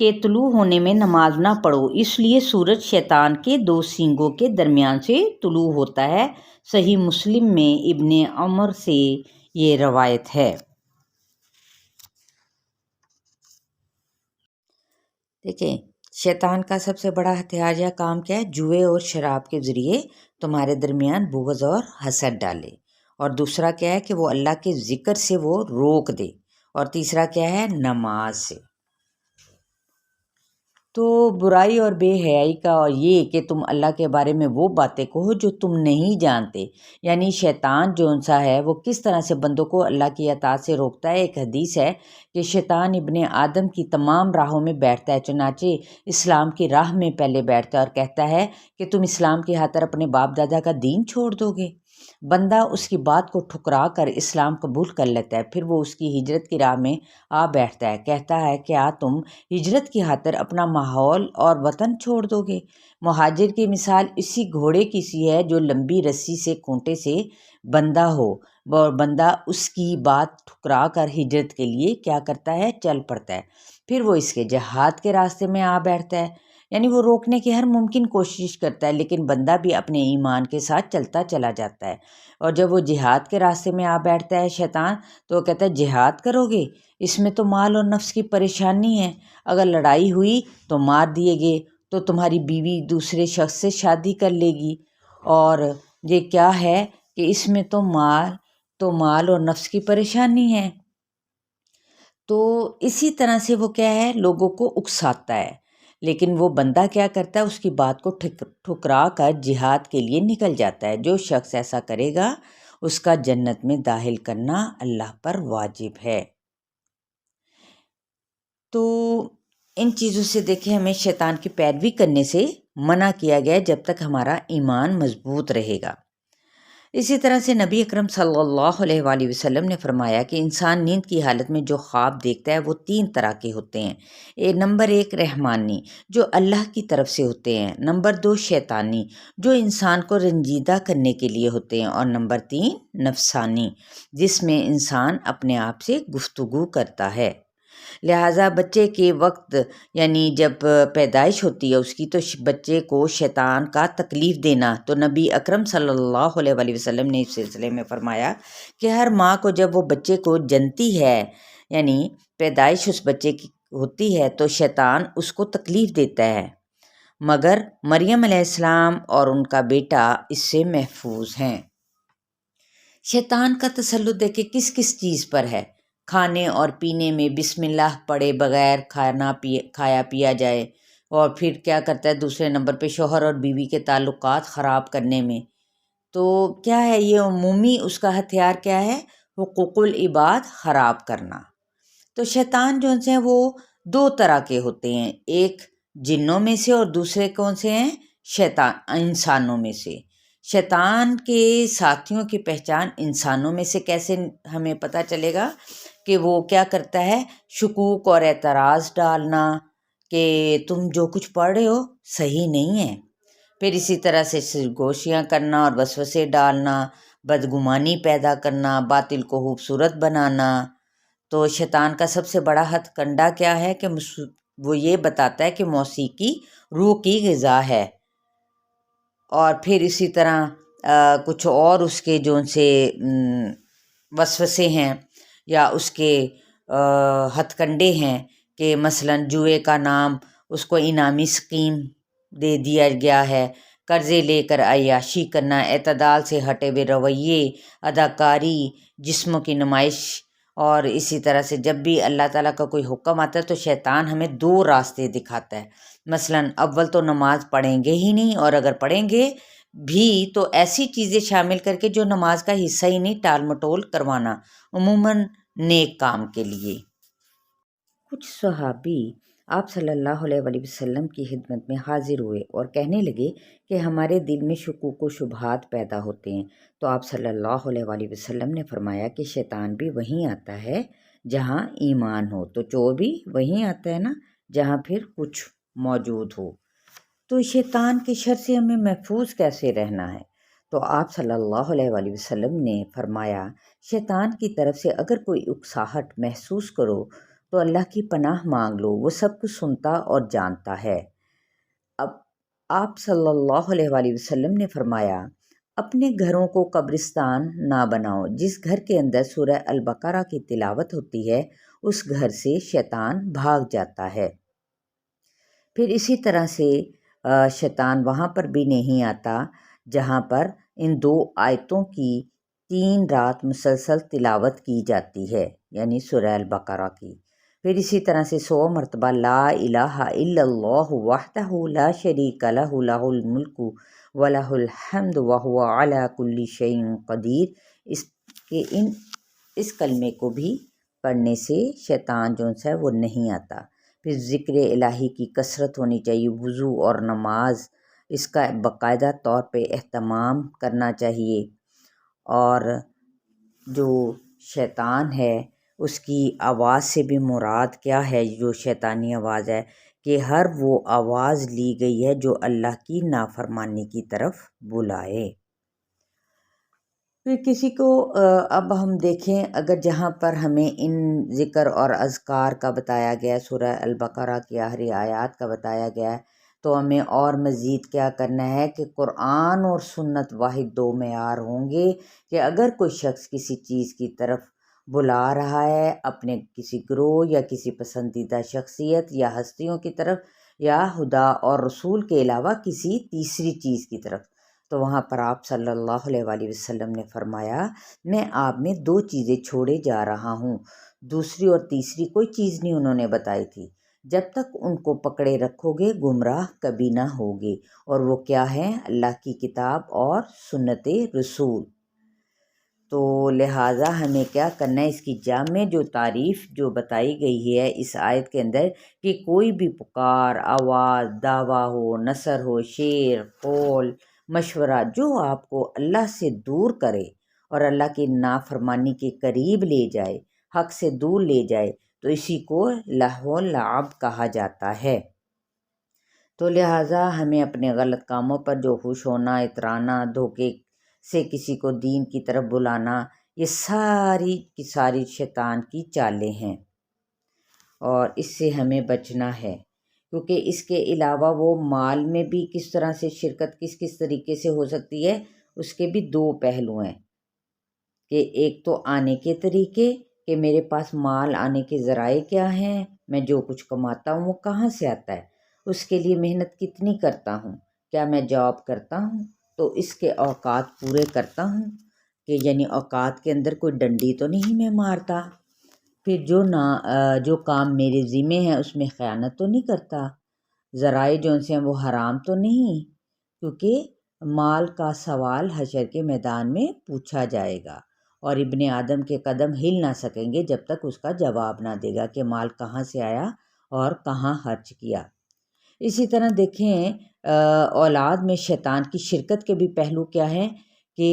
کے طلوع ہونے میں نماز نہ پڑھو، اس لیے سورج شیطان کے دو سینگوں کے درمیان سے طلوع ہوتا ہے۔ صحیح مسلم میں ابن عمر سے یہ روایت ہے۔ دیکھیں، شیطان کا سب سے بڑا ہتھیار یا کام کیا ہے؟ جوئے اور شراب کے ذریعے تمہارے درمیان بغض اور حسد ڈالے، اور دوسرا کیا ہے کہ وہ اللہ کے ذکر سے وہ روک دے، اور تیسرا کیا ہے؟ نماز سے۔ تو برائی اور بے حیائی کا یہ کہ تم اللہ کے بارے میں وہ باتیں کہو جو تم نہیں جانتے، یعنی شیطان جون سا ہے وہ کس طرح سے بندوں کو اللہ کی اطاعت سے روکتا ہے۔ ایک حدیث ہے کہ شیطان ابن آدم کی تمام راہوں میں بیٹھتا ہے، چنانچہ اسلام کی راہ میں پہلے بیٹھتا ہے اور کہتا ہے کہ تم اسلام کی خاطر اپنے باپ دادا کا دین چھوڑ دو گے؟ بندہ اس کی بات کو ٹھکرا کر اسلام قبول کر لیتا ہے، پھر وہ اس کی ہجرت کی راہ میں آ بیٹھتا ہے، کہتا ہے کیا تم ہجرت کی خاطر اپنا ماحول اور وطن چھوڑ دو گے؟ مہاجر کی مثال اسی گھوڑے کی سی ہے جو لمبی رسی سے کھونٹے سے بندھا ہو، اور بندہ اس کی بات ٹھکرا کر ہجرت کے لیے کیا کرتا ہے؟ چل پڑتا ہے، پھر وہ اس کے جہاد کے راستے میں آ بیٹھتا ہے، یعنی وہ روکنے کی ہر ممکن کوشش کرتا ہے، لیکن بندہ بھی اپنے ایمان کے ساتھ چلتا چلا جاتا ہے۔ اور جب وہ جہاد کے راستے میں آ بیٹھتا ہے شیطان، تو وہ کہتا ہے جہاد کرو گے؟ اس میں تو مال اور نفس کی پریشانی ہے، اگر لڑائی ہوئی تو مار دیے گے تو تمہاری بیوی دوسرے شخص سے شادی کر لے گی، اور یہ کیا ہے کہ اس میں تو مال اور نفس کی پریشانی ہے۔ تو اسی طرح سے وہ کیا ہے؟ لوگوں کو اکساتا ہے، لیکن وہ بندہ کیا کرتا ہے؟ اس کی بات کو ٹھکرا کر جہاد کے لیے نکل جاتا ہے۔ جو شخص ایسا کرے گا اس کا جنت میں داخل کرنا اللہ پر واجب ہے۔ تو ان چیزوں سے دیکھیں ہمیں شیطان کی پیروی کرنے سے منع کیا گیا ہے جب تک ہمارا ایمان مضبوط رہے گا۔ اسی طرح سے نبی اکرم صلی اللہ علیہ وآلہ وسلم نے فرمایا کہ انسان نیند کی حالت میں جو خواب دیکھتا ہے وہ 3 طرح کے ہوتے ہیں۔ نمبر 1 رحمانی، جو اللہ کی طرف سے ہوتے ہیں۔ نمبر 2 شیطانی، جو انسان کو رنجیدہ کرنے کے لیے ہوتے ہیں۔ اور نمبر 3 نفسانی، جس میں انسان اپنے آپ سے گفتگو کرتا ہے۔ لہٰذا بچے کے وقت یعنی جب پیدائش ہوتی ہے اس کی، تو بچے کو شیطان کا تکلیف دینا، تو نبی اکرم صلی اللہ علیہ وآلہ وسلم نے اس سلسلے میں فرمایا کہ ہر ماں کو جب وہ بچے کو جنتی ہے، یعنی پیدائش اس بچے کی ہوتی ہے، تو شیطان اس کو تکلیف دیتا ہے، مگر مریم علیہ السلام اور ان کا بیٹا اس سے محفوظ ہیں۔ شیطان کا تسلط دیکھے کس کس چیز پر ہے؟ کھانے اور پینے میں بسم اللہ پڑھے بغیر کھایا پیا جائے، اور پھر کیا کرتا ہے دوسرے نمبر پہ شوہر اور بیوی کے تعلقات خراب کرنے میں۔ تو کیا ہے یہ عمومی اس کا ہتھیار کیا ہے؟ حقوق العباد خراب کرنا۔ تو شیطان جو سے وہ 2 طرح کے ہوتے ہیں، ایک جنوں میں سے اور دوسرے کون سے ہیں؟ شیطان انسانوں میں سے۔ شیطان کے ساتھیوں کی پہچان انسانوں میں سے کیسے ہمیں پتہ چلے گا؟ کہ وہ کیا کرتا ہے؟ شکوک اور اعتراض ڈالنا کہ تم جو کچھ پڑھ رہے ہو صحیح نہیں ہے، پھر اسی طرح سے سرگوشیاں کرنا اور وسوسے ڈالنا، بدگمانی پیدا کرنا، باطل کو خوبصورت بنانا۔ تو شیطان کا سب سے بڑا ہتھ کنڈا کیا ہے کہ وہ یہ بتاتا ہے کہ موسیقی روح کی غذا ہے، اور پھر اسی طرح کچھ اور اس کے جو سے وسوسے ہیں یا اس کے ہتھ کنڈے ہیں کہ مثلاً جوئے کا نام اس کو انعامی اسکیم دے دیا گیا ہے، قرضے لے کر عیاشی کرنا، اعتدال سے ہٹے ہوئے رویے، اداکاری، جسموں کی نمائش، اور اسی طرح سے جب بھی اللہ تعالیٰ کا کوئی حکم آتا ہے تو شیطان ہمیں 2 راستے دکھاتا ہے۔ مثلاً اول تو نماز پڑھیں گے ہی نہیں، اور اگر پڑھیں گے بھی تو ایسی چیزیں شامل کر کے جو نماز کا حصہ ہی نہیں، ٹال مٹول کروانا، عموماً نیک کام کے لیے۔ کچھ صحابی آپ صلی اللہ علیہ وآلہ وسلم کی خدمت میں حاضر ہوئے اور کہنے لگے کہ ہمارے دل میں شکوک و شبہات پیدا ہوتے ہیں، تو آپ صلی اللہ علیہ وآلہ وسلم نے فرمایا کہ شیطان بھی وہیں آتا ہے جہاں ایمان ہو، تو چور بھی وہیں آتا ہے نا جہاں پھر کچھ موجود ہو۔ تو شیطان کے شر سے ہمیں محفوظ کیسے رہنا ہے؟ تو آپ صلی اللہ علیہ وآلہ وسلم نے فرمایا شیطان کی طرف سے اگر کوئی اکساہٹ محسوس کرو تو اللہ کی پناہ مانگ لو، وہ سب کچھ سنتا اور جانتا ہے۔ اب آپ صلی اللہ علیہ وآلہ وسلم نے فرمایا، اپنے گھروں کو قبرستان نہ بناؤ۔ جس گھر کے اندر سورہ البقرہ کی تلاوت ہوتی ہے اس گھر سے شیطان بھاگ جاتا ہے۔ پھر اسی طرح سے شیطان وہاں پر بھی نہیں آتا جہاں پر ان 2 آیتوں کی 3 رات مسلسل تلاوت کی جاتی ہے، یعنی سورہ البقرہ کی۔ پھر اسی طرح سے 100 مرتبہ لا الہ الا اللہ وحدہ لا شریک لہ لہ الملک ولہ الحمد وہو علی کل شیء قدیر، اس کلمے کو بھی پڑھنے سے شیطان جو ہے وہ نہیں آتا۔ پھر ذکر الہی کی کثرت ہونی چاہیے، وضو اور نماز اس کا باقاعدہ طور پہ اہتمام کرنا چاہیے۔ اور جو شیطان ہے اس کی آواز سے بھی مراد کیا ہے، جو شیطانی آواز ہے کہ ہر وہ آواز لی گئی ہے جو اللہ کی نافرمانی کی طرف بلائے۔ پھر کسی کو اب ہم دیکھیں، اگر جہاں پر ہمیں ان ذکر اور اذکار کا بتایا گیا، سورہ البقرہ کی آخری آیات کا بتایا گیا ہے، تو ہمیں اور مزید کیا کرنا ہے کہ قرآن اور سنت واحد 2 معیار ہوں گے کہ اگر کوئی شخص کسی چیز کی طرف بلا رہا ہے، اپنے کسی گروہ یا کسی پسندیدہ شخصیت یا ہستیوں کی طرف، یا خدا اور رسول کے علاوہ کسی تیسری چیز کی طرف، تو وہاں پر آپ صلی اللہ علیہ وآلہ وسلم نے فرمایا، میں آپ میں 2 چیزیں چھوڑے جا رہا ہوں۔ دوسری اور تیسری کوئی چیز نہیں انہوں نے بتائی تھی، جب تک ان کو پکڑے رکھو گے گمراہ کبھی نہ ہوگے، اور وہ کیا ہے، اللہ کی کتاب اور سنت رسول۔ تو لہٰذا ہمیں کیا کرنا ہے، اس کی جامع جو تعریف جو بتائی گئی ہے اس آیت کے اندر کہ کوئی بھی پکار، آواز، دعویٰ ہو، نثر ہو، شعر، قول، مشورہ جو آپ کو اللہ سے دور کرے اور اللہ کی نافرمانی کے قریب لے جائے، حق سے دور لے جائے، تو اسی کو لہو و لعب کہا جاتا ہے۔ تو لہٰذا ہمیں اپنے غلط کاموں پر جو خوش ہونا، اترانا، دھوکے سے کسی کو دین کی طرف بلانا، یہ ساری کی ساری شیطان کی چالیں ہیں، اور اس سے ہمیں بچنا ہے، کیونکہ اس کے علاوہ وہ مال میں بھی کس طرح سے شرکت کس طریقے سے ہو سکتی ہے، اس کے بھی 2 پہلو ہیں کہ ایک تو آنے کے طریقے کہ میرے پاس مال آنے کے ذرائع کیا ہیں، میں جو کچھ کماتا ہوں وہ کہاں سے آتا ہے، اس کے لیے محنت کتنی کرتا ہوں، کیا میں جاب کرتا ہوں تو اس کے اوقات پورے کرتا ہوں، کہ یعنی اوقات کے اندر کوئی ڈنڈی تو نہیں میں مارتا، پھر جو کام میرے ذمے ہیں اس میں خیانت تو نہیں کرتا، ذرائع جو سے ہیں وہ حرام تو نہیں، کیونکہ مال کا سوال حشر کے میدان میں پوچھا جائے گا، اور ابن آدم کے قدم ہل نہ سکیں گے جب تک اس کا جواب نہ دے گا کہ مال کہاں سے آیا اور کہاں خرچ کیا۔ اسی طرح دیکھیں اولاد میں شیطان کی شرکت کے بھی پہلو کیا ہیں کہ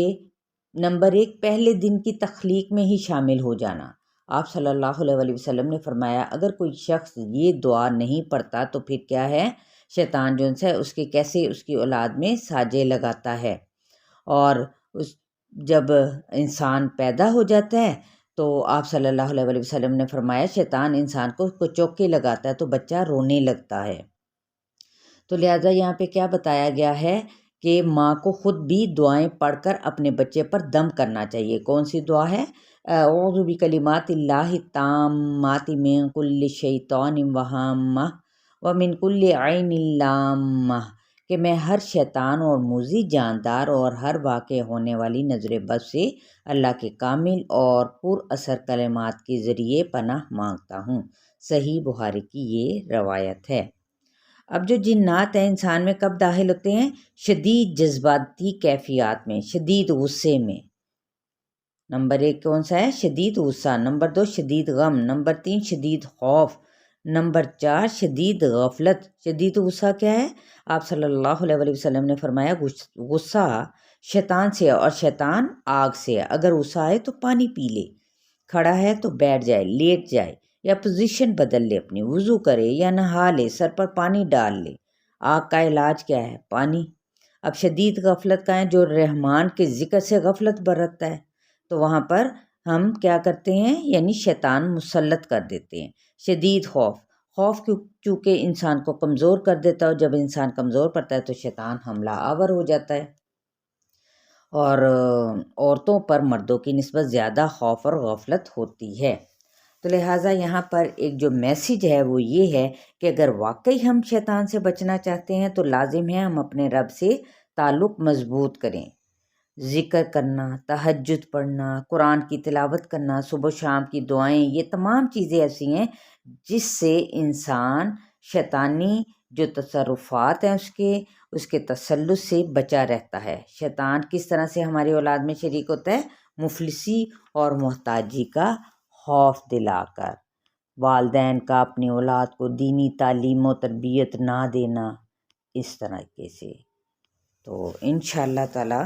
نمبر 1 پہلے دن کی تخلیق میں ہی شامل ہو جانا۔ آپ صلی اللہ علیہ وآلہ وسلم نے فرمایا، اگر کوئی شخص یہ دعا نہیں پڑھتا تو پھر کیا ہے، شیطان جو ہے اس کے کیسے اس کی اولاد میں ساجے لگاتا ہے، اور جب انسان پیدا ہو جاتا ہے تو آپ صلی اللہ علیہ وآلہ وسلم نے فرمایا شیطان انسان کو چوکے لگاتا ہے تو بچہ رونے لگتا ہے۔ تو لہٰذا یہاں پہ کیا بتایا گیا ہے کہ ماں کو خود بھی دعائیں پڑھ کر اپنے بچے پر دم کرنا چاہیے۔ کون سی دعا ہے؟ اعوذ بکلمات اللہ التامات من کل شیطان وہامہ ومن کل عین لامہ، کہ میں ہر شیطان اور موذی جاندار اور ہر واقع ہونے والی نظر بد سے اللہ کے کامل اور پر اثر کلمات کے ذریعے پناہ مانگتا ہوں۔ صحیح بخاری کی یہ روایت ہے۔ اب جو جنات ہیں انسان میں کب داخل ہوتے ہیں؟ شدید جذباتی کیفیات میں، شدید غصے میں۔ نمبر 1 کون سا ہے؟ شدید غصہ۔ نمبر 2 شدید غم۔ نمبر 3 شدید خوف۔ نمبر 4 شدید غفلت۔ شدید غصہ کیا ہے؟ آپ صلی اللہ علیہ وآلہ وسلم نے فرمایا غصہ شیطان سے ہے، اور شیطان آگ سے ہے۔ اگر غصہ آئے تو پانی پی لے، کھڑا ہے تو بیٹھ جائے، لیٹ جائے، یا پوزیشن بدل لے، اپنی وضو کرے یا نہا لے، سر پر پانی ڈال لے۔ آگ کا علاج کیا ہے؟ پانی۔ اب شدید غفلت کا ہے جو رحمان کے ذکر سے غفلت برتتا ہے، تو وہاں پر ہم کیا کرتے ہیں، یعنی شیطان مسلط کر دیتے ہیں۔ شدید خوف چونکہ انسان کو کمزور کر دیتا ہے، اور جب انسان کمزور پڑتا ہے تو شیطان حملہ آور ہو جاتا ہے، اور عورتوں پر مردوں کی نسبت زیادہ خوف اور غفلت ہوتی ہے۔ تو لہٰذا یہاں پر ایک جو میسیج ہے وہ یہ ہے کہ اگر واقعی ہم شیطان سے بچنا چاہتے ہیں تو لازم ہے ہم اپنے رب سے تعلق مضبوط کریں، ذکر کرنا، تہجد پڑھنا، قرآن کی تلاوت کرنا، صبح و شام کی دعائیں، یہ تمام چیزیں ایسی ہیں جس سے انسان شیطانی جو تصرفات ہیں اس کے تسلط سے بچا رہتا ہے۔ شیطان کس طرح سے ہماری اولاد میں شریک ہوتا ہے؟ مفلسی اور محتاجی کا خوف دلا کر، والدین کا اپنی اولاد کو دینی تعلیم و تربیت نہ دینا، اس طریقے سے۔ تو انشاءاللہ تعالی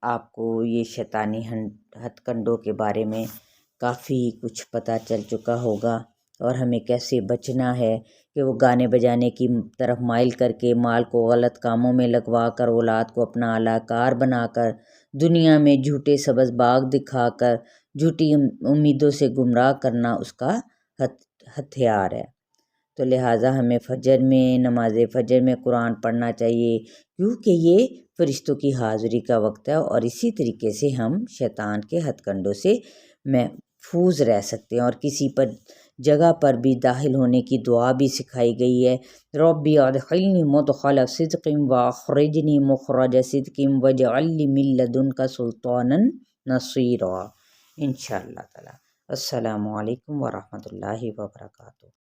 آپ کو یہ شیطانی ہتھ کنڈوں کے بارے میں کافی کچھ پتہ چل چکا ہوگا، اور ہمیں کیسے بچنا ہے کہ وہ گانے بجانے کی طرف مائل کر کے، مال کو غلط کاموں میں لگوا کر، اولاد کو اپنا اعلیٰ کار بنا کر، دنیا میں جھوٹے سبز باغ دکھا کر، جھوٹی امیدوں سے گمراہ کرنا اس کا ہتھیار ہے۔ تو لہٰذا ہمیں نماز فجر میں قرآن پڑھنا چاہیے، کیونکہ یہ فرشتوں کی حاضری کا وقت ہے، اور اسی طریقے سے ہم شیطان کے ہتھ کنڈوں سے محفوظ رہ سکتے ہیں۔ اور کسی جگہ پر بھی داخل ہونے کی دعا بھی سکھائی گئی ہے، ربی ادخلنی مدخل صدق واخرجنی مخرج صدق واجعل لی من لدنک سلطانا نصیرا۔ انشاءاللہ تعالی۔ السلام علیکم ورحمۃ اللہ وبرکاتہ۔